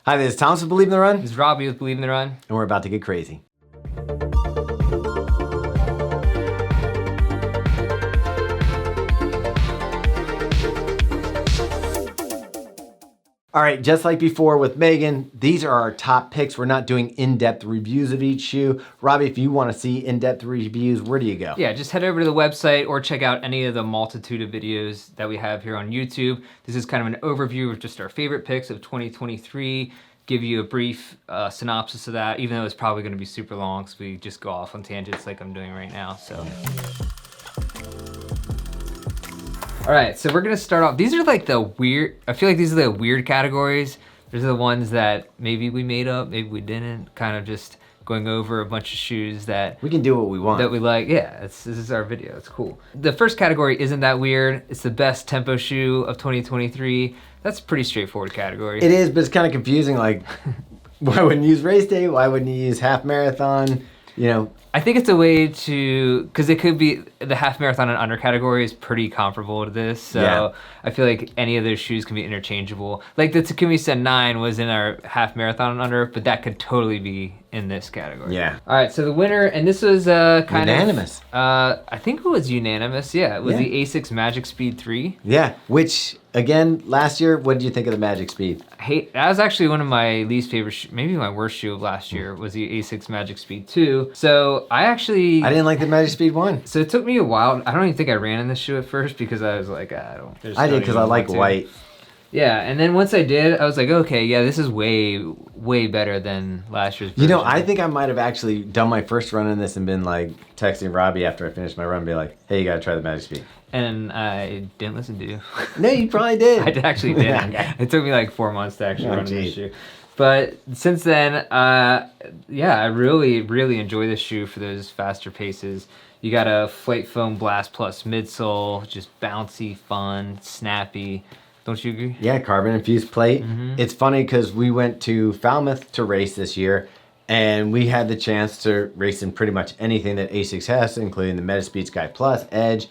Hi, this is Thomas with Believe in the Run. This is Robbe with Believe in the Run. And we're about to get crazy. All right, just like before with Megan, these are our top picks. We're not doing in-depth reviews of each shoe. Robbie, if you want to see in-depth reviews, where do you go? Yeah, just head over to the website or check out any of the multitude of videos that we have here on YouTube. This is kind of an overview of just our favorite picks of 2023. Give you a brief synopsis of that, even though it's probably going to be super long because we just go off on tangents like I'm doing right now. So. All right, so we're gonna start off. These are like the weird, I feel like these are the weird categories. These are the ones that maybe we made up, maybe we didn't. Kind of just going over a bunch of shoes that we can do what we want. That we like. Yeah, this is our video. It's cool. The first category isn't that weird. It's the best tempo shoe of 2023. That's a pretty straightforward category. It is, but it's kind of confusing. Like, why wouldn't you use race day? Why wouldn't you use half marathon? You know, I think it's a way to, because it could be, the half marathon and under category is pretty comparable to this. So yeah. I feel like any of those shoes can be interchangeable. Like the Takumi Sen 9 was in our half marathon and under, but that could totally be in this category. Yeah. All right, so the winner, and this was kind unanimous. I think it was unanimous. Yeah, it was the Asics Magic Speed 3. Yeah, which again, last year, what did you think of the Magic Speed? That was actually one of my least favorite, maybe my worst shoe of last year was the Asics Magic Speed 2. So I didn't like the Magic Speed 1. So it took me a while. I don't even think I ran in this shoe at first because I was like, I did because I like white. Yeah, and then once I did, I was like, okay, yeah, this is way, way better than last year's version. You know, I think I might have actually done my first run in this and been like texting Robbie after I finished my run, be like, hey, you gotta try the Magic Speed. And I didn't listen to you. No, you probably did. I actually did. It took me like 4 months to actually run in this shoe. But since then, yeah, I really, really enjoy this shoe for those faster paces. You got a Flight Foam Blast Plus midsole, just bouncy, fun, snappy. Don't you agree? Yeah, carbon infused plate. Mm-hmm. It's funny because we went to Falmouth to race this year, and we had the chance to race in pretty much anything that Asics has, including the Metaspeed Sky Plus, Edge,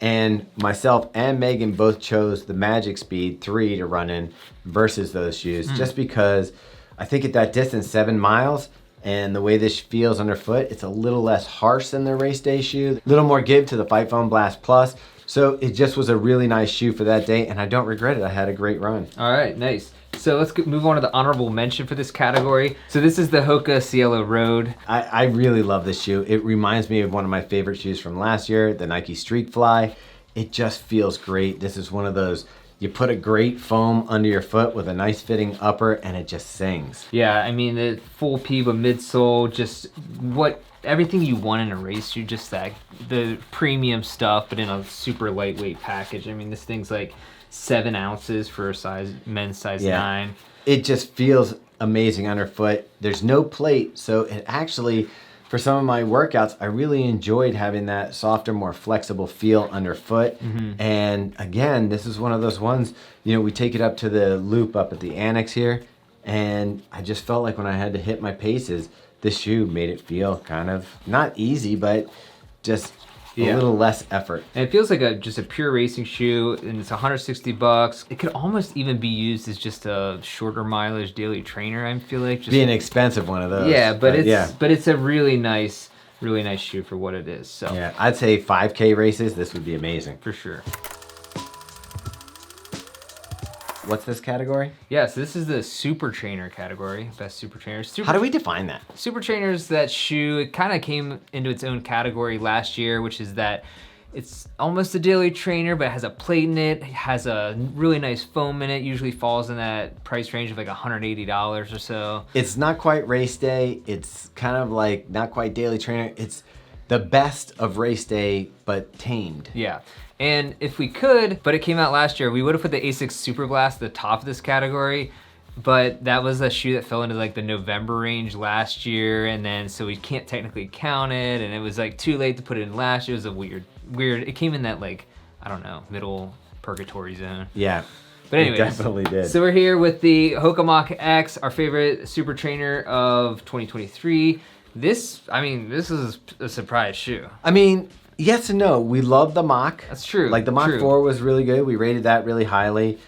and myself and Megan both chose the Magic Speed 3 to run in versus those shoes, just because I think at that distance, 7 miles, and the way this feels underfoot, it's a little less harsh than the race day shoe. A little more give to the Flight Foam Blast Plus. So it just was a really nice shoe for that day, and I don't regret it. I had a great run. All right, nice. So let's move on to the honorable mention for this category. So this is the Hoka Cielo Road. I really love this shoe. It reminds me of one of my favorite shoes from last year, the Nike Streak Fly. It just feels great. This is one of those, you put a great foam under your foot with a nice fitting upper, and it just sings. Yeah, I mean, the full PIBA midsole, just everything you want in a race shoe, just the premium stuff, but in a super lightweight package. I mean, this thing's like 7 ounces for a men's size 9. It just feels amazing underfoot. There's no plate, so it actually, for some of my workouts, I really enjoyed having that softer, more flexible feel underfoot. And again, this is one of those ones, you know, we take it up to the loop up at the annex here, and I just felt like when I had to hit my paces, this shoe made it feel kind of not easy, but just a little less effort. And it feels like just a pure racing shoe, and it's $160. It could almost even be used as just a shorter mileage daily trainer. I feel like be an expensive one of those. Yeah, but it's a really nice shoe for what it is. So yeah, I'd say 5K races, this would be amazing for sure. What's this category? Yeah, so this is the Super Trainer category, best Super Trainers. How do we define that? Super Trainer's that shoe, it kind of came into its own category last year, which is that it's almost a daily trainer, but it has a plate in it, has a really nice foam in it, usually falls in that price range of like $180 or so. It's not quite race day, it's kind of like not quite daily trainer, it's the best of race day, but tamed. Yeah. And if we could, but it came out last year, we would have put the Asics Super Blast at the top of this category, but that was a shoe that fell into like the November range last year, and then so we can't technically count it, and it was like too late to put it in last year. It was a weird, it came in that like, I don't know, middle purgatory zone. Yeah. But anyways, it definitely did. So we're here with the Hoka Mach X, our favorite super trainer of 2023. This is a surprise shoe. I mean, yes and no. We love the Mach. That's true. Like the Mach 4 was really good. We rated that really highly.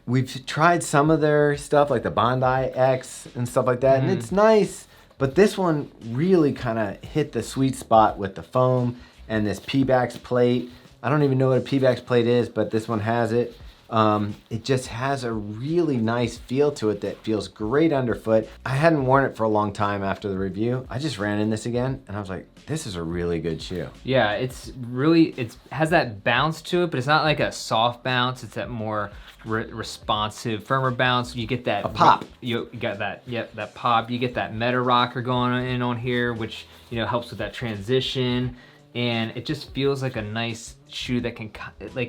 We've tried some of their stuff like the Bondi X and stuff like that, and it's nice. But this one really kind of hit the sweet spot with the foam and this P-Bax plate. I don't even know what a P-Bax plate is, but this one has it. It just has a really nice feel to it that feels great underfoot. I hadn't worn it for a long time after the review. I just ran in this again, and I was like, this is a really good shoe. Yeah, it has that bounce to it, but it's not like a soft bounce. It's that more responsive, firmer bounce. You get that pop. You got that, that pop. You get that meta rocker going in on here, which helps with that transition, and it just feels like a nice shoe that can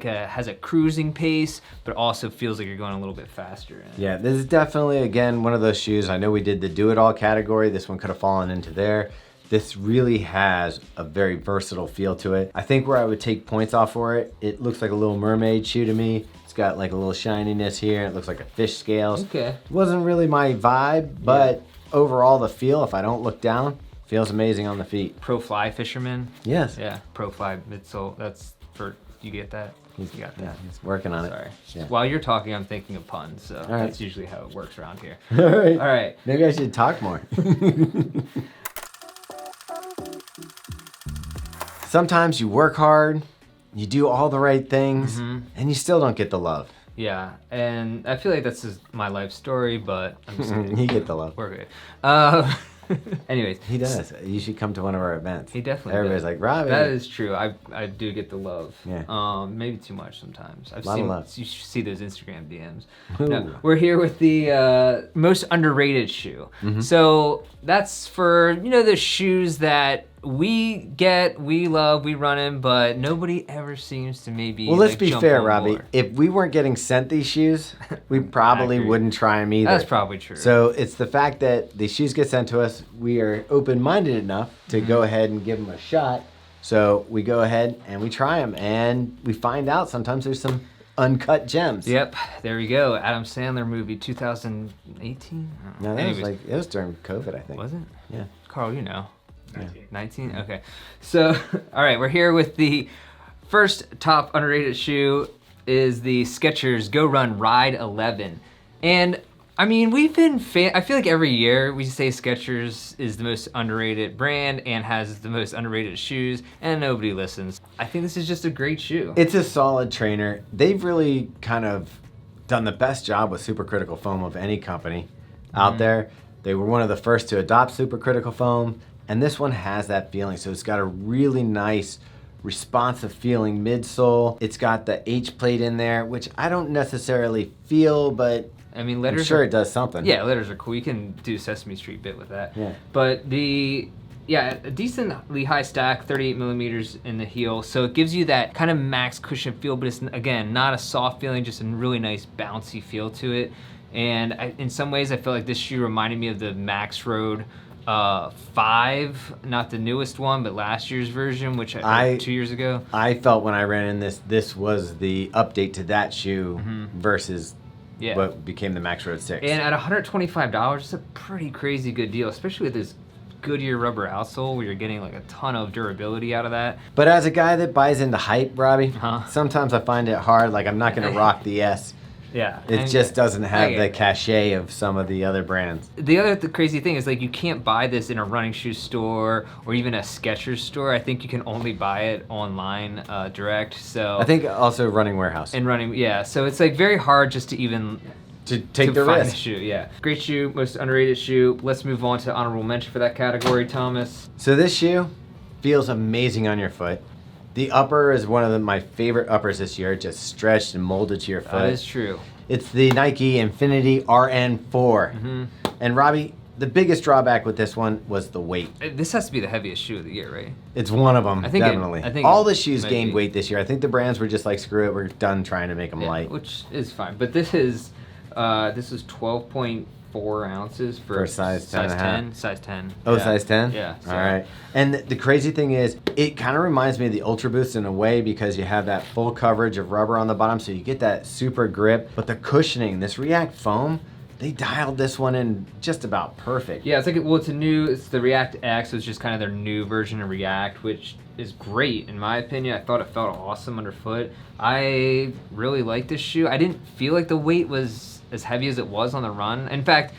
has a cruising pace, but also feels like you're going a little bit faster in it. Yeah, this is definitely again one of those shoes. I know we did the do it all category. This one could have fallen into there. This really has a very versatile feel to it. I think where I would take points off for it, it looks like a little mermaid shoe to me. It's got like a little shininess here. It looks like a fish scales. Okay. It wasn't really my vibe, but overall the feel, if I don't look down, feels amazing on the feet. Pro Fly Fisherman. Yes. Yeah, Pro Fly midsole. That's for, you get that? You got that. Yeah, he's working on it. Sorry. Yeah. While you're talking, I'm thinking of puns, so right. that's usually how it works around here. All right. All right. Maybe I should talk more. Sometimes you work hard, you do all the right things, and you still don't get the love. Yeah, and I feel like that's just my life story, but I'm just kidding. You get the love. We're good. Anyways. He does. You should come to one of our events. He definitely Everybody's does. like, Robbe. That is true. I do get the love. Yeah. Maybe too much sometimes. I've Lot of seen love. you see those Instagram DMs. Ooh. No, we're here with the most underrated shoe. So that's for the shoes that we get, we love, we run in, but nobody ever seems to maybe. Well, let's like, be jump fair, on Robbie. board. If we weren't getting sent these shoes, we probably agree. wouldn't try them either. That's probably true. So it's the fact that the shoes get sent to us, we are open-minded enough to go ahead and give them a shot. So we go ahead and we try them, and we find out sometimes there's some uncut gems. Yep, there we go. Adam Sandler movie 2018? No, that was it was during COVID, I think. Was it? Yeah. Carl, 19? Okay. So, all right, we're here with the first top underrated shoe is the Skechers Go Run Ride 11. And I mean, we've been I feel like every year we say Skechers is the most underrated brand and has the most underrated shoes, and nobody listens. I think this is just a great shoe. It's a solid trainer. They've really kind of done the best job with supercritical foam of any company out there. They were one of the first to adopt supercritical foam, and this one has that feeling. So it's got a really nice responsive feeling midsole. It's got the H plate in there, which I don't necessarily feel, but I mean, letters I'm sure it does something. Yeah, letters are cool. You can do Sesame Street bit with that. Yeah. But a decently high stack, 38 millimeters in the heel. So it gives you that kind of max cushion feel, but it's, again, not a soft feeling, just a really nice bouncy feel to it. And in some ways, I feel like this shoe reminded me of the Max Road 5, not the newest one, but last year's version, which 2 years ago. I felt when I ran in this was the update to that shoe versus what became the Max Road 6. And at $125, it's a pretty crazy good deal, especially with this Goodyear rubber outsole where you're getting like a ton of durability out of that. But as a guy that buys into hype, Robbie, sometimes I find it hard. Like, I'm not going to rock the S. Yeah. It just doesn't have the cachet of some of the other brands. The crazy thing is, like, you can't buy this in a running shoe store or even a Skechers store. I think you can only buy it online direct. So I think also Running Warehouse. And running, yeah. So it's like very hard just to even take the find risk. The shoe, yeah. Great shoe, most underrated shoe. Let's move on to honorable mention for that category, Thomas. So this shoe feels amazing on your foot. The upper is one of my favorite uppers this year, just stretched and molded to your foot. That is true. It's the Nike Infinity RN4. And Robbie, the biggest drawback with this one was the weight. This has to be the heaviest shoe of the year, right? It's one of them, definitely. I think all the shoes gained weight this year. I think the brands were just like, screw it, we're done trying to make them light. Which is fine. But this is 12.4 ounces for size 10. Size 10. Oh, yeah. Size 10? Yeah. So. All right. And the crazy thing is, it kind of reminds me of the Ultra Boost in a way because you have that full coverage of rubber on the bottom, so you get that super grip. But the cushioning, this React foam, they dialed this one in just about perfect. Yeah, it's the React X, so it's just kind of their new version of React, which is great in my opinion. I thought it felt awesome underfoot. I really like this shoe. I didn't feel like the weight was as heavy as it was on the run. In fact,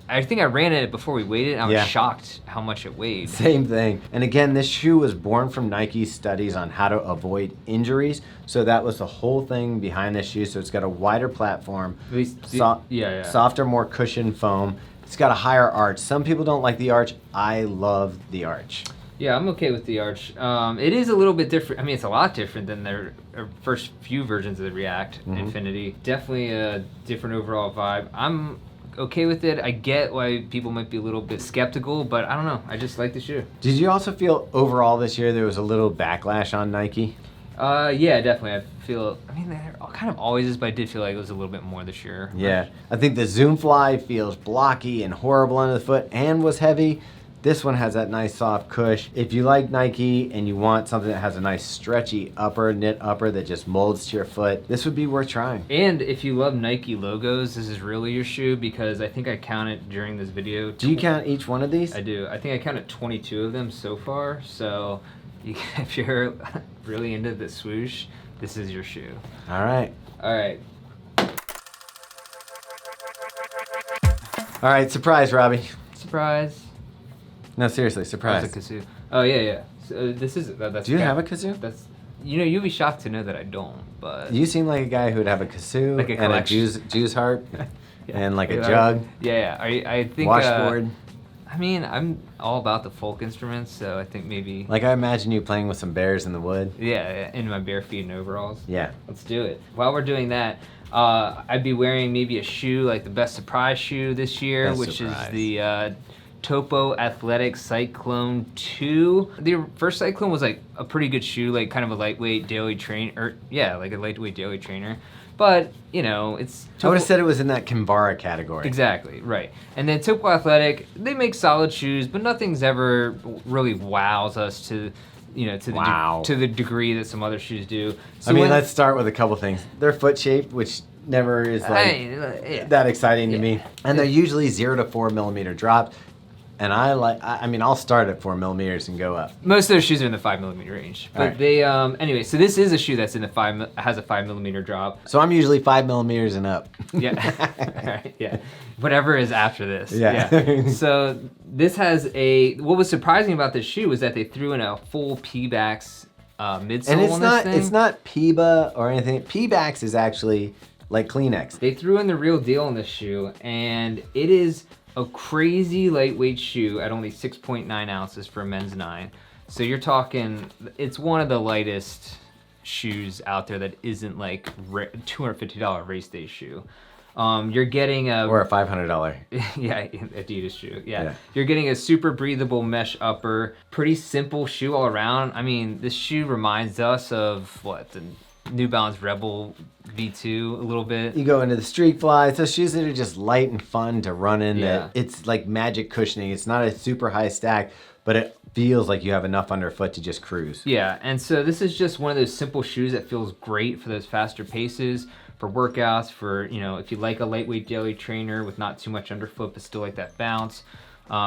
I think I ran it before we weighed it, and I was shocked how much it weighed. Same thing. And again, this shoe was born from Nike's studies on how to avoid injuries. So that was the whole thing behind this shoe. So it's got a wider platform, softer, more cushioned foam. It's got a higher arch. Some people don't like the arch. I love the arch. Yeah, I'm okay with the arch. It is a little bit different. I mean, it's a lot different than their first few versions of the React Infinity. Definitely a different overall vibe. I'm okay with it. I get why people might be a little bit skeptical, but I don't know. I just like the shoe. Did you also feel overall this year there was a little backlash on Nike? Yeah, definitely. I mean, there kind of always is, but I did feel like it was a little bit more this year. Yeah. I think the Zoom Fly feels blocky and horrible under the foot and was heavy. This one has that nice soft cush. If you like Nike and you want something that has a nice stretchy upper, knit upper that just molds to your foot, this would be worth trying. And if you love Nike logos, this is really your shoe, because I think I counted during this video. Do you count each one of these? I do. I think I counted 22 of them so far. So if you're really into the swoosh, this is your shoe. All right. All right. All right, surprise, Robbie. Surprise. No, seriously, surprise. That's a kazoo. Oh, yeah. So, this is... That's Do you have a kazoo? That's... you'd be shocked to know that I don't, but... You seem like a guy who would have a kazoo like a and a juice harp and like a jug. Yeah. I think... Washboard. I mean, I'm all about the folk instruments, so I think maybe... Like I imagine you playing with some bears in the wood. Yeah, in my bare feet and overalls. Yeah. Let's do it. While we're doing that, I'd be wearing maybe a shoe, like the best surprise shoe this year, which is the... Topo Athletic Cyclone 2. The first Cyclone was like a pretty good shoe, like kind of a lightweight daily trainer. Like a lightweight daily trainer. But, it's... I would have said it was in that Kinvara category. Exactly, right. And then Topo Athletic, they make solid shoes, but nothing's ever really wows us to... to the degree that some other shoes do. So let's start with a couple things. They're foot shaped, which never is that exciting to me. And they're usually 0 to 4 millimeter drops. And I'll start at 4 millimeters and go up. Most of their shoes are in the 5 millimeter range. But they, anyway, so this is a shoe that's has a 5 millimeter drop. So I'm usually 5 millimeters and up. Yeah. All right, yeah. Whatever is after this. Yeah. So this has what was surprising about this shoe was that they threw in a full P-backs midsole and on this thing. It's not P-ba or anything. P-backs is actually like Kleenex. They threw in the real deal on this shoe, and it is a crazy lightweight shoe at only 6.9 ounces for a men's 9. So you're talking, it's one of the lightest shoes out there that isn't like $250 race day shoe. You're getting or a $500 Adidas shoe. Yeah. You're getting a super breathable mesh upper, pretty simple shoe all around. I mean, this shoe reminds us of the New Balance Rebel V2 a little bit. You go into the Streak Fly. It's those shoes that are just light and fun to run in. Yeah. It's like magic cushioning. It's not a super high stack, but it feels like you have enough underfoot to just cruise. Yeah, and so this is just one of those simple shoes that feels great for those faster paces, for workouts, for, if you like a lightweight daily trainer with not too much underfoot but still like that bounce.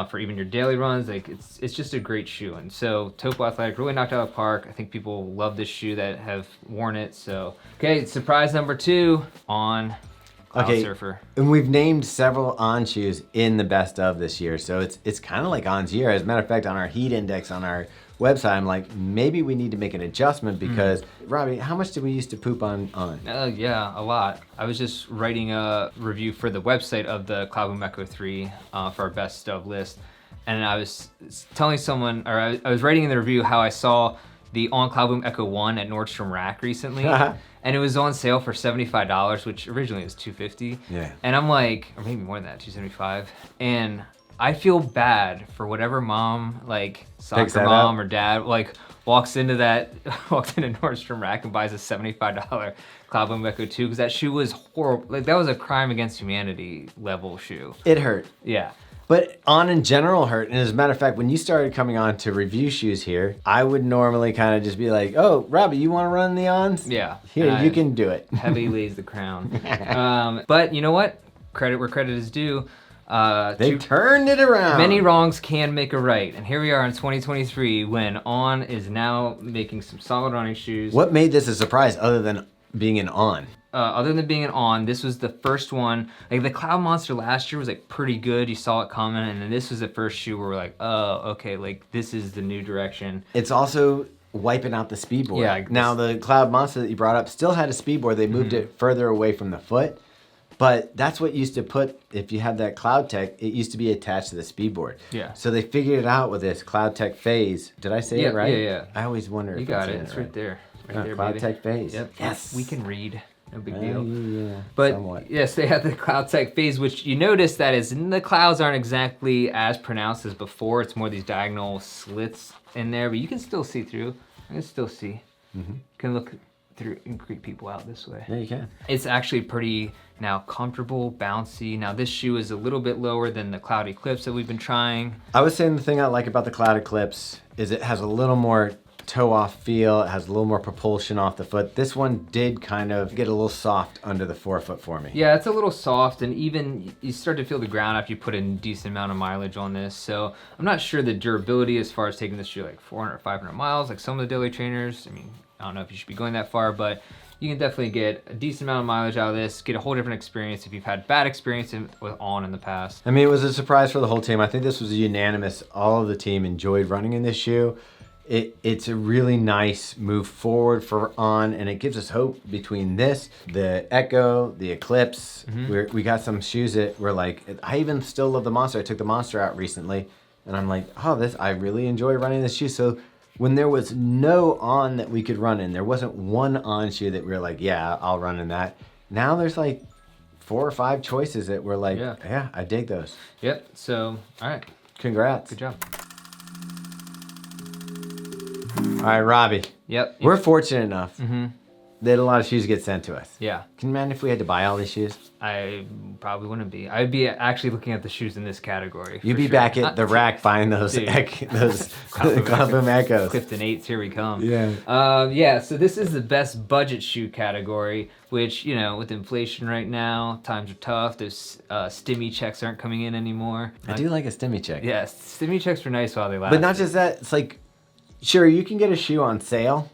For even your daily runs, it's just a great shoe. And so Topo Athletic really knocked out of the park. I think people love this shoe that have worn it. So, okay, surprise number 2 on Cloud Surfer. And we've named several On shoes in the best of this year. So it's kind of like On's year. As a matter of fact, on our heat index on our website, I'm like, maybe we need to make an adjustment because, Robbie, how much did we used to poop on? Yeah, a lot. I was just writing a review for the website of the Cloudboom Echo 3 for our best of list. And I was telling someone, or I was writing in the review how I saw the On Cloudboom Echo 1 at Nordstrom Rack recently. And it was on sale for $75, which originally was $250. Yeah. And I'm like, or maybe more than that, $275. And I feel bad for whatever mom, soccer mom or dad, walks into Nordstrom Rack and buys a $75 Cloudboom Echo 2 because that shoe was horrible. That was a crime against humanity level shoe. It hurt. Yeah. But On in general hurt. And as a matter of fact, when you started coming on to review shoes here, I would normally kind of just be like, oh, Robbie, you want to run the Ons? Yeah. Here, you can do it. Heavy lays the crown. But you know what? Credit where credit is due. They turned it around. Many wrongs can make a right, and here we are in 2023 when On is now making some solid running shoes. What made this a surprise other than being an On? Other than being an On, this was the first one. Like the Cloud Monster last year was like pretty good. You saw it coming, and then this was the first shoe where we're like, oh, okay, like this is the new direction. It's also wiping out the speed board. Yeah, now the Cloud Monster that you brought up still had a speed board. They moved it further away from the foot. But that's what used to put, if you had that Cloud Tech, it used to be attached to the speed board. Yeah. So they figured it out with this Cloud Tech Phase. Did I say it right? Yeah, yeah. I always wonder You if got I'm it. saying It's right there. Right there, Cloud baby. Tech Phase. Yep. Yes. We can read. No big deal. Yeah, But somewhat. yes, they have the Cloud Tech Phase, which you notice that is the clouds aren't exactly as pronounced as before. It's more these diagonal slits in there, but you can still see through. I can still see. You can look through and creep people out this way. Yeah, you can. It's actually pretty now comfortable, bouncy. Now this shoe is a little bit lower than the Cloud Eclipse that we've been trying. I was saying the thing I like about the Cloud Eclipse is it has a little more toe off feel. It has a little more propulsion off the foot. This one did kind of get a little soft under the forefoot for me. Yeah, it's a little soft, and even you start to feel the ground after you put in a decent amount of mileage on this. So I'm not sure the durability as far as taking this shoe like 400 or 500 miles, like some of the daily trainers. I mean, I don't know if you should be going that far, but you can definitely get a decent amount of mileage out of this, get a whole different experience if you've had bad experience with On in the past. I mean, it was a surprise for the whole team. I think this was unanimous. All of the team enjoyed running in this shoe. It's a really nice move forward for On, and it gives us hope between this, the Echo, the Eclipse. We got some shoes that were like, I even still love the Monster. I took the Monster out recently, and I'm like, oh, I really enjoy running this shoe. So when there was no On that we could run in, there wasn't one On shoe that we were like, yeah, I'll run in that. Now there's like 4 or 5 choices that we're like, yeah, I dig those. Yep, so, all right. Congrats. Good job. All right, Robbie. Yep. We're fortunate enough that a lot of shoes get sent to us. Yeah. Can you imagine if we had to buy all these shoes? I probably wouldn't be. I'd be actually looking at the shoes in this category. You'd for be sure. back at the rack buying those Dude. those Cloud Boom Echoes. Clifton 8s, here we come. Yeah. Yeah, so this is the best budget shoe category, which, you know, with inflation right now, times are tough. Those stimmy checks aren't coming in anymore. I do like a stimmy check. Yeah, stimmy checks were nice while they lasted. But not just that. It's like, sure, you can get a shoe on sale,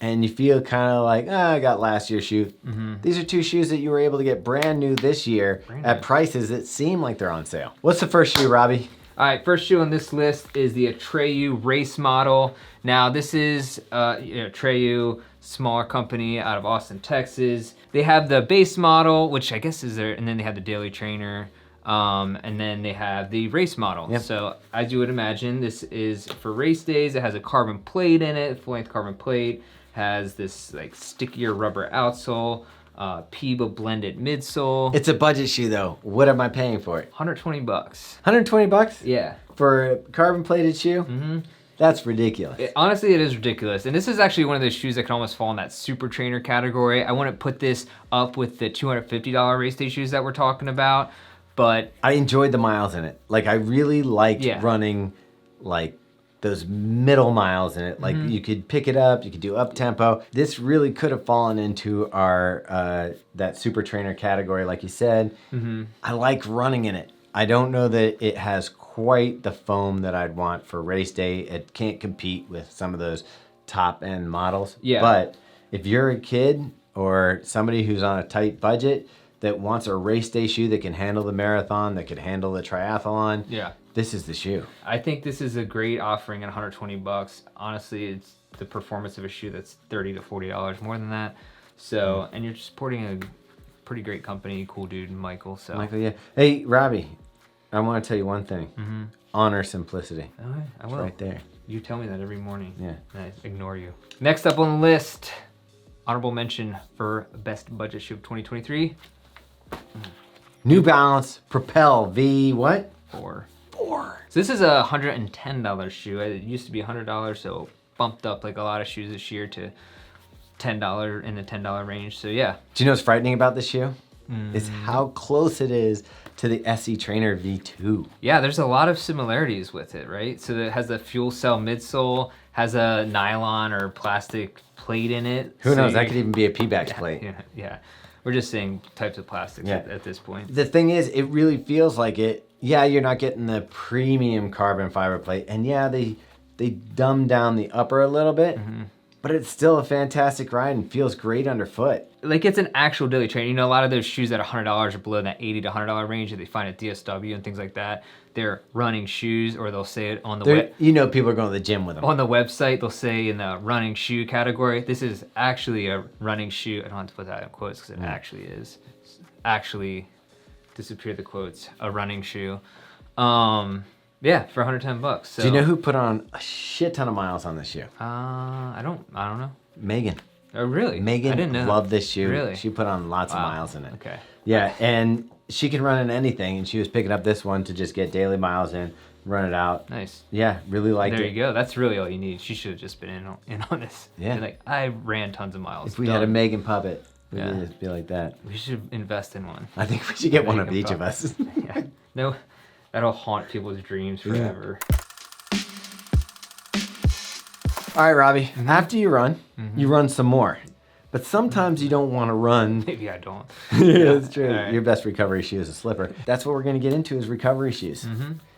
and you feel kind of like, I got last year's shoe. These are 2 shoes that you were able to get brand new this year at prices that seem like they're on sale. What's the first shoe, Robbie? All right, first shoe on this list is the Atreyu race model. Now, this is Atreyu, smaller company out of Austin, Texas. They have the base model, which I guess is their, and then they have the daily trainer. And then they have the race model. Yep. So as you would imagine, this is for race days. It has a carbon plate in it, full-length carbon plate. Has this like stickier rubber outsole, Peeba blended midsole. It's a budget shoe though. What am I paying for it? $120. $120 Yeah. for a carbon plated shoe? That's ridiculous. Honestly, it is ridiculous. And this is actually one of those shoes that can almost fall in that super trainer category. I wouldn't put this up with the $250 race day shoes that we're talking about, but I enjoyed the miles in it. Like I really liked Yeah. running like those middle miles in it. Like you could pick it up, you could do up tempo. This really could have fallen into our that super trainer category, like you said. I like running in it. I don't know that it has quite the foam that I'd want for race day. It can't compete with some of those top end models. Yeah. But if you're a kid or somebody who's on a tight budget that wants a race day shoe that can handle the marathon, that could handle the triathlon, yeah. this is the shoe. I think this is a great offering at $120. Honestly, it's the performance of a shoe that's $30 to $40 more than that. So, and you're supporting a pretty great company, cool dude, Michael. So, Michael, yeah. Hey, Robbie, I want to tell you one thing. Honor simplicity. all right, I will. Right there. You tell me that every morning. Yeah. And I ignore you. Next up on the list, honorable mention for best budget shoe of 2023. New Balance Propel V what? 4. 4. So this is a $110 shoe. It used to be $100, so bumped up like a lot of shoes this year to $10 in the $10 range. So yeah. Do you know what's frightening about this shoe? Is how close it is to the SE Trainer V2. Yeah, there's a lot of similarities with it, right? So it has the fuel cell midsole, has a nylon or plastic plate in it. Who So knows? That you- could even be a P-back plate. Yeah, yeah. We're just saying types of plastics Yeah. at this point. The thing is, it really feels like it. Yeah, you're not getting the premium carbon fiber plate, and yeah, they dumb down the upper a little bit, but it's still a fantastic ride and feels great underfoot. Like it's an actual daily trainer. You know, a lot of those shoes that are $100 or below that $80 to $100 range that they find at DSW and things like that, they're running shoes, or they'll say it on the web. You know, people are going to the gym with them. On the website, they'll say in the running shoe category, this is actually a running shoe. I don't have to put that in quotes because it actually is. Actually, disappear the quotes. A running shoe. Yeah, for $110. So, Do you know who put on a shit ton of miles on this shoe? I don't know. Megan. Oh, really? Megan I didn't know. loved this shoe. Really? She put on lots of miles in it. Okay. Yeah, and she can run in anything, and she was picking up this one to just get daily miles in, run it out. Nice. Yeah, really liked There it. you go. That's really all you need. She should have just been in on this. Yeah. Be like, I ran tons of miles. If we had a Megan puppet, we'd Yeah. just be like that. We should invest in one. I think we should get one of Megan each of puppet. us. Yeah. No, that'll haunt people's dreams forever. All right, Robbie. After you run some more. But sometimes you don't want to run. Maybe I don't. Yeah, that's true. All right. Your best recovery shoe is a slipper. That's what we're going to get into is recovery shoes.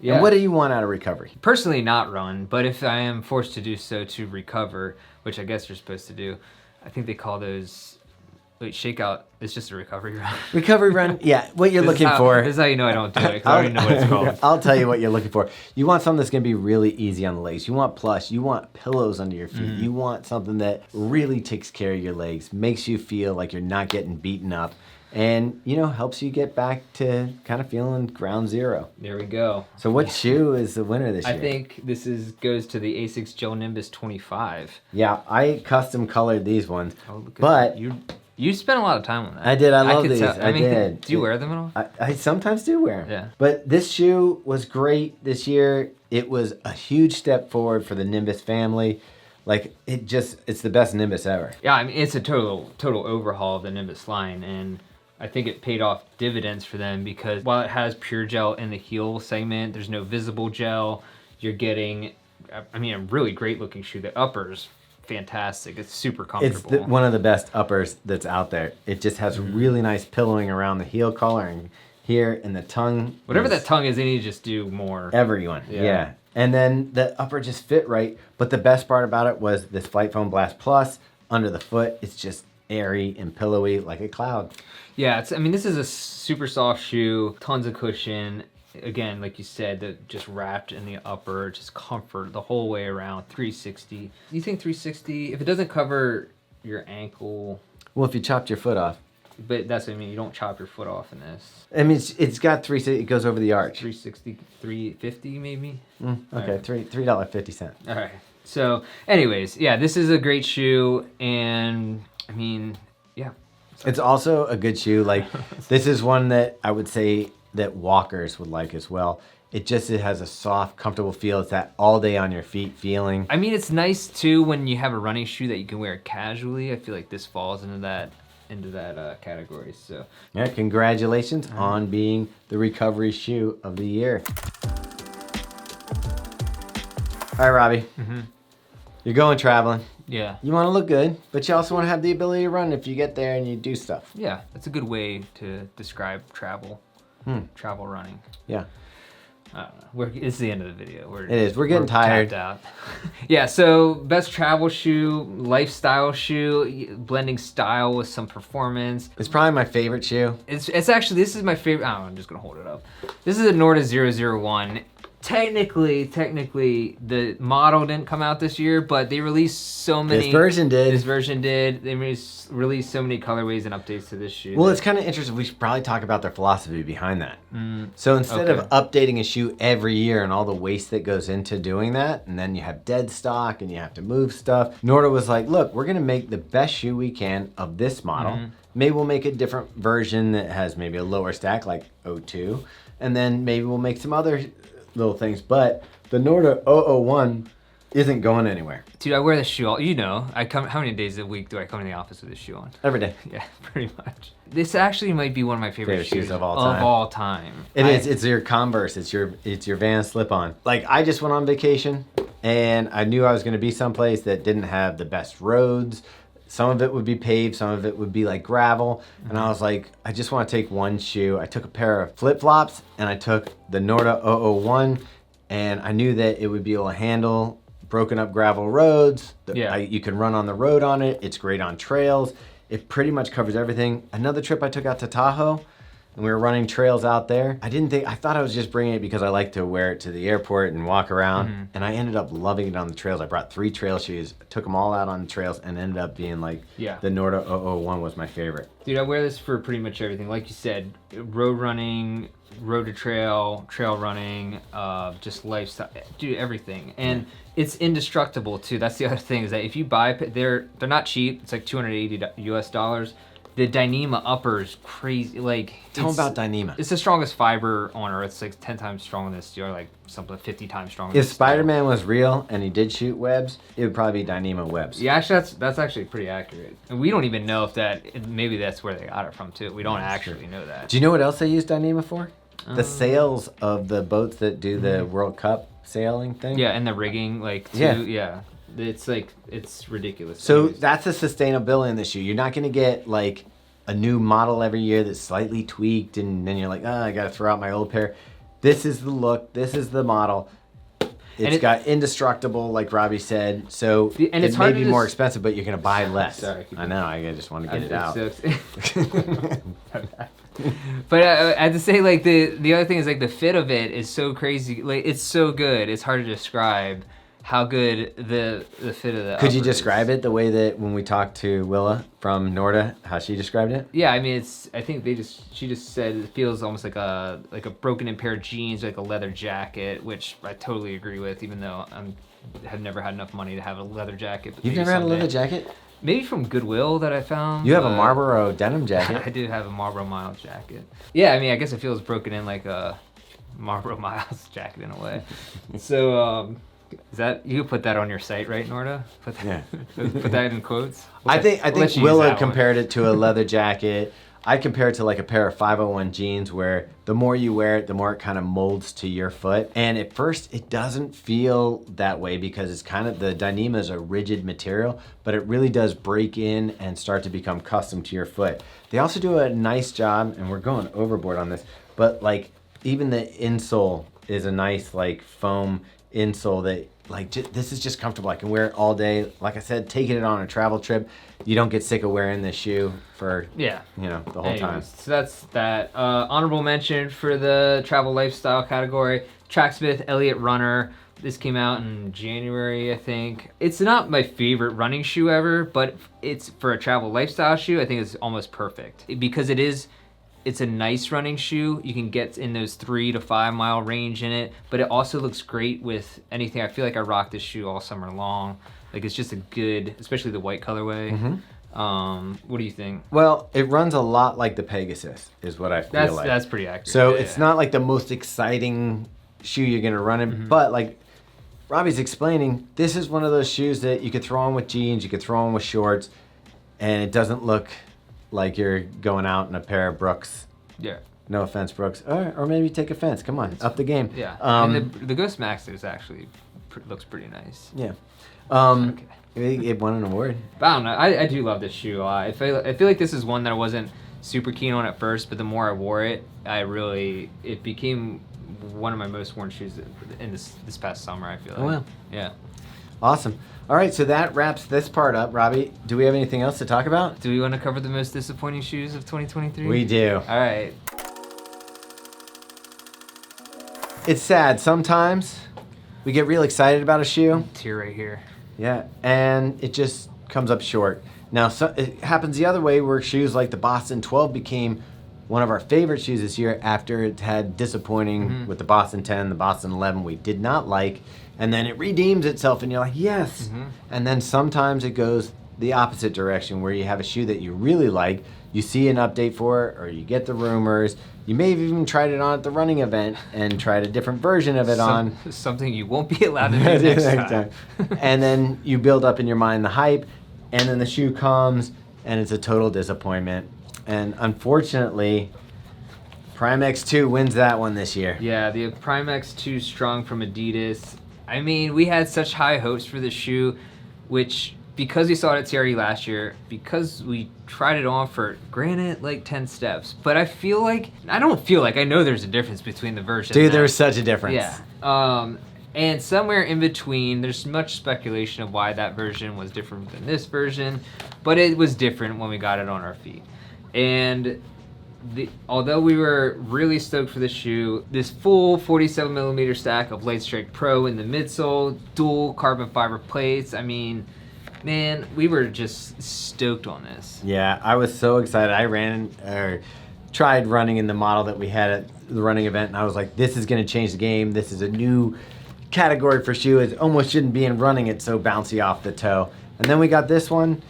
Yeah. And what do you want out of recovery? Personally, not run, but if I am forced to do so to recover, which I guess you're supposed to do, I think they call those. Wait, shakeout is just a recovery run. Recovery run? Yeah, what you're This is looking how- for. This is how you know I don't do it, because I already know what it's called. I'll tell you what you're looking for. You want something that's going to be really easy on the legs. You want plush. You want pillows under your feet. You want something that really takes care of your legs, makes you feel like you're not getting beaten up, and, helps you get back to kind of feeling ground zero. There we go. So what shoe is the winner this year? I think this goes to the Asics Gel Nimbus 25. Yeah, I custom colored these ones, Oh, look at but that. You spent a lot of time on that. I did. I love could these. tell. I did. Do you wear them at all? I sometimes do wear 'em. Yeah. But this shoe was great this year. It was a huge step forward for the Nimbus family. Like, it's the best Nimbus ever. Yeah, I mean, it's a total overhaul of the Nimbus line, and I think it paid off dividends for them because while it has pure gel in the heel segment, there's no visible gel. You're getting, I mean, a really great looking shoe. The upper's fantastic. It's super It's comfortable. one of the best uppers that's out there. It just has really nice pillowing around the heel collar and here in the tongue. Whatever is that tongue is, they need to just do more. Everyone, Yeah. yeah. And then the upper just fit right. But the best part about it was this Flight Foam Blast Plus under the foot. It's just airy and pillowy like a cloud. Yeah, I mean, this is a super soft shoe, tons of cushion. Again, like you said, just wrapped in the upper, just comfort the whole way around, 360. You think 360, if it doesn't cover your ankle, Well, if you chopped your foot off. but that's what I mean, you don't chop your foot off in this. I mean, it's got it goes over the arch. 360, 350 maybe? Okay, Alright. $3.50. All right. So, anyways, yeah, this is a great shoe, and I mean, yeah. It's also a good shoe. Like, this is one that I would say that walkers would like as well. It has a soft, comfortable feel. It's that all day on your feet feeling. I mean, it's nice too when you have a running shoe that you can wear casually. I feel like this falls into that category. So Yeah, congratulations on being the recovery shoe of the year. All right, Robbie. You're going traveling. yeah, You want to look good, but you also want to have the ability to run if you get there and you do stuff. yeah, that's a good way to describe travel. Travel running. Yeah. I don't know. It's the end of the video. It is. We're getting tired. tapped out. Yeah. So best travel shoe, lifestyle shoe, blending style with some performance. It's probably my favorite shoe. It's actually, this is my favorite. I don't know, I'm just gonna hold it up. This is a Norda 001. Technically, the model didn't come out this year, but they released so many. This version did. This version did. They released so many colorways and updates to this shoe. Well, that- it's kind of interesting. We should probably talk about their philosophy behind that. So instead okay. of updating a shoe every year and all the waste that goes into doing that, and then you have dead stock and you have to move stuff, Norda was like, look, we're going to make the best shoe we can of this model. Maybe we'll make a different version that has maybe a lower stack like 02, and then maybe we'll make some other little things. But the Norda 001 isn't going anywhere. Dude, I wear this shoe all, how many days a week do I come to the office with this shoe on? Every day. Yeah, pretty much. This actually might be one of my favorite shoes of all time. Of all time. It is. It's your Converse. It's your Vans slip-on. Like, I just went on vacation, and I knew I was going to be someplace that didn't have the best roads, Some of it would be paved, some of it would be like gravel. And I was like, I just want to take one shoe. I took a pair of flip-flops and I took the Norda 001, and I knew that it would be able to handle broken up gravel roads. You can run on the road on it. It's great on trails. It pretty much covers everything. Another trip I took out to Tahoe, and we were running trails out there. I thought I was just bringing it because I like to wear it to the airport and walk around. And I ended up loving it on the trails. I brought 3 trail shoes, took them all out on the trails, and ended up being like, the Norda 001 was my favorite. Dude, I wear this for pretty much everything. Like you said, road running, road to trail, trail running, just lifestyle, dude, everything. And it's indestructible too. That's the other thing, is that if you buy, they're not cheap. It's like $280 US. The Dyneema upper is crazy. Like, tell me about Dyneema. It's the strongest fiber on Earth. It's like 10 times stronger than steel, like something 50 times stronger. If Spider-Man was real and he did shoot webs, it would probably be Dyneema webs. Yeah, actually, that's actually pretty accurate. And we don't even know if maybe that's where they got it from too. We don't actually know that. Do you know what else they use Dyneema for? The sails of the boats that do the World Cup sailing thing. Yeah, and the rigging, like, too. Yeah. It's like, it's ridiculous. So that's the sustainability in the shoe. You're not going to get like a new model every year that's slightly tweaked and then you're like, oh, I got to throw out my old pair. This is the look. This is the model. It's got indestructible, like Robbie said. So it's may be more expensive, but you're going to buy less. Sorry, I know. I just want to get it out. But I have to say, like, the other thing is, like, the fit of it is so crazy. Like, it's so good. It's hard to describe how good the fit of the Could you describe it the way that when we talked to Willa from Norda, how she described it? Yeah, I mean, I think she just said it feels almost like a broken in pair of jeans, like a leather jacket, which I totally agree with, even though have never had enough money to have a leather jacket. You've never had a leather jacket? Maybe from Goodwill that I found. You have a Marlboro denim jacket. I do have a Marlboro Miles jacket. Yeah, I mean, I guess it feels broken in like a Marlboro Miles jacket in a way. So, is that, you put that on your site, right, Norda? Put that in quotes. I think Willa compared it to a leather jacket. I compare it to like a pair of 501 jeans, where the more you wear it, the more it kind of molds to your foot. And at first, it doesn't feel that way because it's kind of, the Dyneema is a rigid material, but it really does break in and start to become custom to your foot. They also do a nice job, and we're going overboard on this, but like even the insole is a nice like foam insole that like this is just comfortable. I can wear it all day. Like I said, taking it on a travel trip, you don't get sick of wearing this shoe for the whole time. So that's that. Honorable mention for the travel lifestyle category, Tracksmith Elliott Runner. This came out in January, I think. It's not my favorite running shoe ever, but it's for a travel lifestyle shoe, I think it's almost perfect because it's a nice running shoe. You can get in those 3 to 5 mile range in it, but it also looks great with anything. I feel like I rock this shoe all summer long. Like, it's just a good, especially the white colorway. What do you think? Well, it runs a lot like the Pegasus, is what I feel like. That's pretty accurate. So it's not like the most exciting shoe you're gonna run in, but like Robbie's explaining, this is one of those shoes that you could throw on with jeans, you could throw on with shorts, and it doesn't look like you're going out in a pair of Brooks. Yeah. No offense, Brooks. Or maybe take offense. Come on, up the game. Yeah. And the Ghost Max is actually looks pretty nice. Yeah. It won an award. But I don't know. I do love this shoe a lot. I feel like this is one that I wasn't super keen on at first, but the more I wore it, it became one of my most worn shoes in this past summer, I feel like. Oh, wow. Yeah. Awesome. All right, so that wraps this part up. Robbie, do we have anything else to talk about? Do we want to cover the most disappointing shoes of 2023? We do. All right. It's sad. Sometimes we get real excited about a shoe. Tear right here. Yeah, and it just comes up short. Now, it happens the other way, where shoes like the Boston 12 became one of our favorite shoes this year after it had disappointing with the Boston 10, the Boston 11 we did not like, and then it redeems itself and you're like, yes. And then sometimes it goes the opposite direction, where you have a shoe that you really like, you see an update for it, or you get the rumors, you may have even tried it on at the running event and tried a different version of it on. Something you won't be allowed to do next time. And then you build up in your mind the hype, and then the shoe comes and it's a total disappointment. And unfortunately, Prime X2 wins that one this year. Yeah, the Prime X2 Strong from Adidas. I mean, we had such high hopes for this shoe, which because we saw it at TRE last year, because we tried it on for, granted, like 10 steps, but I know there's a difference between the version. Dude, there's such a difference. Yeah. And somewhere in between, there's much speculation of why that version was different than this version, but it was different when we got it on our feet. And although we were really stoked for this shoe, this full 47 millimeter stack of Light Strike Pro in the midsole, dual carbon fiber plates, I mean, man, we were just stoked on this. Yeah, I was so excited. I tried running in the model that we had at the running event, and I was like, this is going to change the game. This is a new category for shoe. It almost shouldn't be in running. It's so bouncy off the toe. And then we got this one,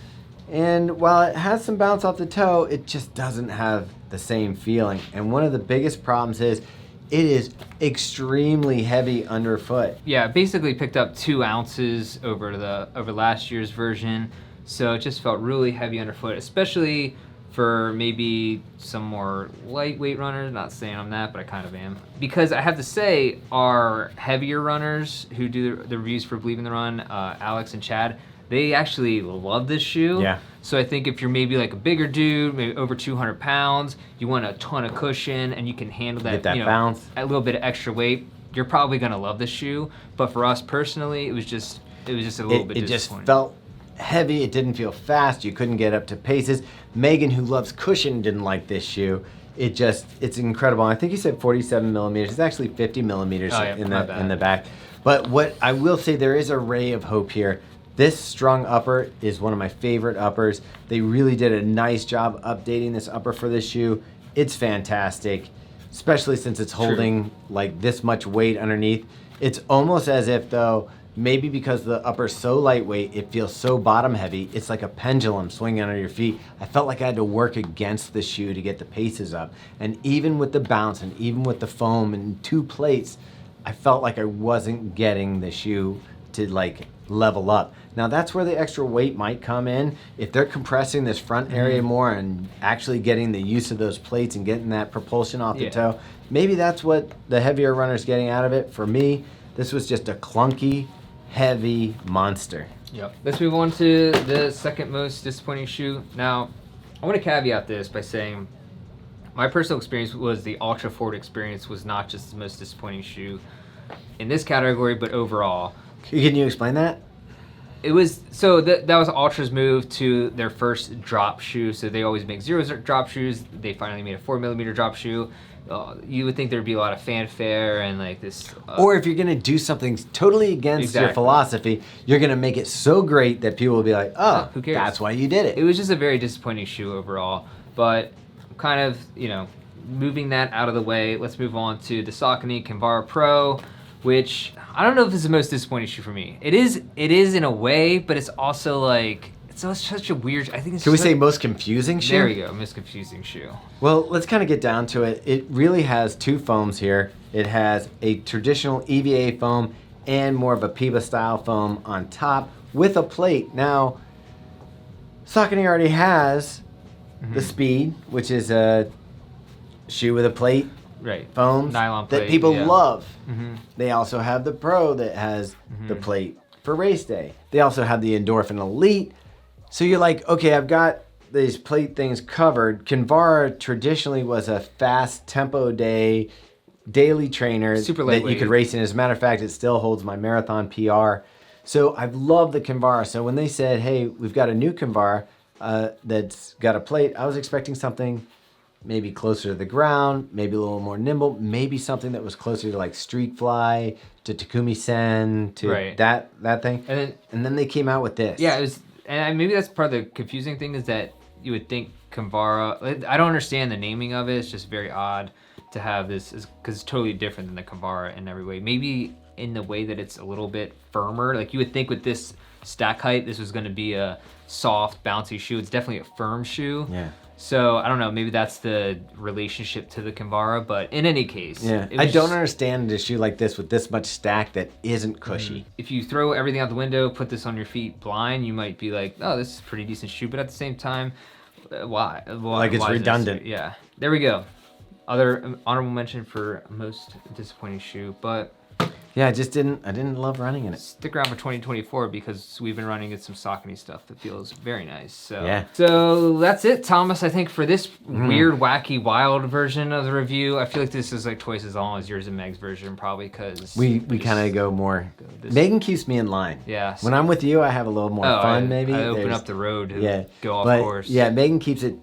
and while it has some bounce off the toe, it just doesn't have the same feeling. And one of the biggest problems is it is extremely heavy underfoot. Yeah, basically picked up 2 ounces over last year's version, so it just felt really heavy underfoot, especially for maybe some more lightweight runners. Not saying I'm that, but I kind of am. Because I have to say, our heavier runners who do the reviews for Believe in the Run, Alex and Chad, they actually love this shoe. Yeah. So I think if you're maybe like a bigger dude, maybe over 200 pounds, you want a ton of cushion and you can handle that, Get that bounce. a little bit of extra weight, you're probably gonna love this shoe. But for us personally, it was just a little bit disappointing. It just felt heavy. It didn't feel fast. You couldn't get up to paces. Megan, who loves cushion, didn't like this shoe. It's incredible. I think you said 47 millimeters. It's actually 50 millimeters in the back. But what I will say, there is a ray of hope here. This strung upper is one of my favorite uppers. They really did a nice job updating this upper for this shoe. It's fantastic, especially since it's holding like this much weight underneath. It's almost as if, though, maybe because the upper's so lightweight, it feels so bottom heavy. It's like a pendulum swinging under your feet. I felt like I had to work against the shoe to get the paces up. And even with the bounce and even with the foam and 2 plates, I felt like I wasn't getting the shoe to like level up. Now that's where the extra weight might come in. If they're compressing this front area more and actually getting the use of those plates and getting that propulsion off the toe, maybe that's what the heavier runner's getting out of it. For me, this was just a clunky, heavy monster. Yep. Let's move on to the second most disappointing shoe. Now, I want to caveat this by saying my personal experience was the Ultra Forward experience was not just the most disappointing shoe in this category, but overall. Can you explain that? It was, so that was Ultra's move to their first drop shoe. So they always make 0 drop shoes. They finally made a 4 millimeter drop shoe. You would think there'd be a lot of fanfare and like this. Or if you're going to do something totally against your philosophy, you're going to make it so great that people will be like, oh, who cares? That's why you did it. It was just a very disappointing shoe overall. But kind of, moving that out of the way, let's move on to the Saucony Kinvara Pro, which I don't know if it's the most disappointing shoe for me. It is in a way, but it's also like, it's such a weird, I think it's Can we say most confusing shoe? There we go, most confusing shoe. Well, let's kind of get down to it. It really has 2 foams here. It has a traditional EVA foam and more of a Piba style foam on top with a plate. Now, Saucony already has the Speed, which is a shoe with a plate. Right. Foams nylon plate, that people love. Mm-hmm. They also have the Pro that has the plate for race day. They also have the Endorphin Elite. So you're like, okay, I've got these plate things covered. Kinvara traditionally was a fast tempo day, daily trainer Super that you could race in. As a matter of fact, it still holds my marathon PR. So I've loved the Kinvara. So when they said, hey, we've got a new Kinvara that's got a plate, I was expecting something maybe closer to the ground, maybe a little more nimble, maybe something that was closer to like Street Fly, to Takumi Sen, to that thing. And then they came out with this. Yeah, it was, and maybe that's part of the confusing thing is that you would think Kinvara, I don't understand the naming of it. It's just very odd to have this, because it's totally different than the Kinvara in every way. Maybe in the way that it's a little bit firmer. Like you would think with this stack height, this was going to be a soft, bouncy shoe. It's definitely a firm shoe. Yeah. So I don't know, maybe that's the relationship to the Kinvara, but in any case. Yeah, I don't understand a shoe like this with this much stack that isn't cushy. If you throw everything out the window, put this on your feet blind, you might be like, oh, this is a pretty decent shoe, but at the same time, why? Like it's redundant. Yeah, there we go. Other honorable mention for most disappointing shoe, but Yeah, I didn't love running in it. Stick around for 2024 because we've been running into some Saucony stuff that feels very nice. So Yeah. So that's it, Thomas. I think for this weird, wacky, wild version of the review, I feel like this is like twice as long as yours and Meg's version, probably because We kind of go more. Megan keeps me in line. Yeah. When I'm with you, I have a little more fun. Maybe I open There's- up the road to yeah, go off but course. yeah, Megan keeps it.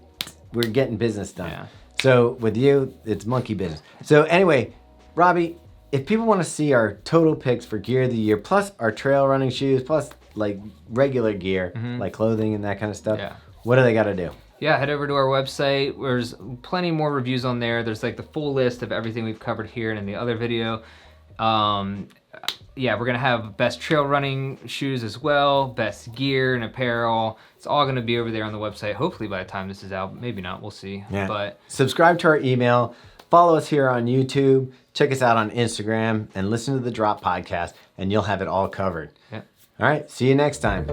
We're getting business done. Yeah. So with you, it's monkey business. So anyway, Robbie, if people want to see our total picks for gear of the year, plus our trail running shoes, plus like regular gear, like clothing and that kind of stuff, Yeah. what do they got to do? Yeah, head over to our website. There's plenty more reviews on there. There's like the full list of everything we've covered here and in the other video. Yeah, we're gonna have best trail running shoes as well, best gear and apparel. It's all gonna be over there on the website. Hopefully by the time this is out, maybe not. We'll see. Yeah. But subscribe to our email, follow us here on YouTube, check us out on Instagram, and listen to the Drop Podcast, and you'll have it all covered. yeah. All right, see you next time.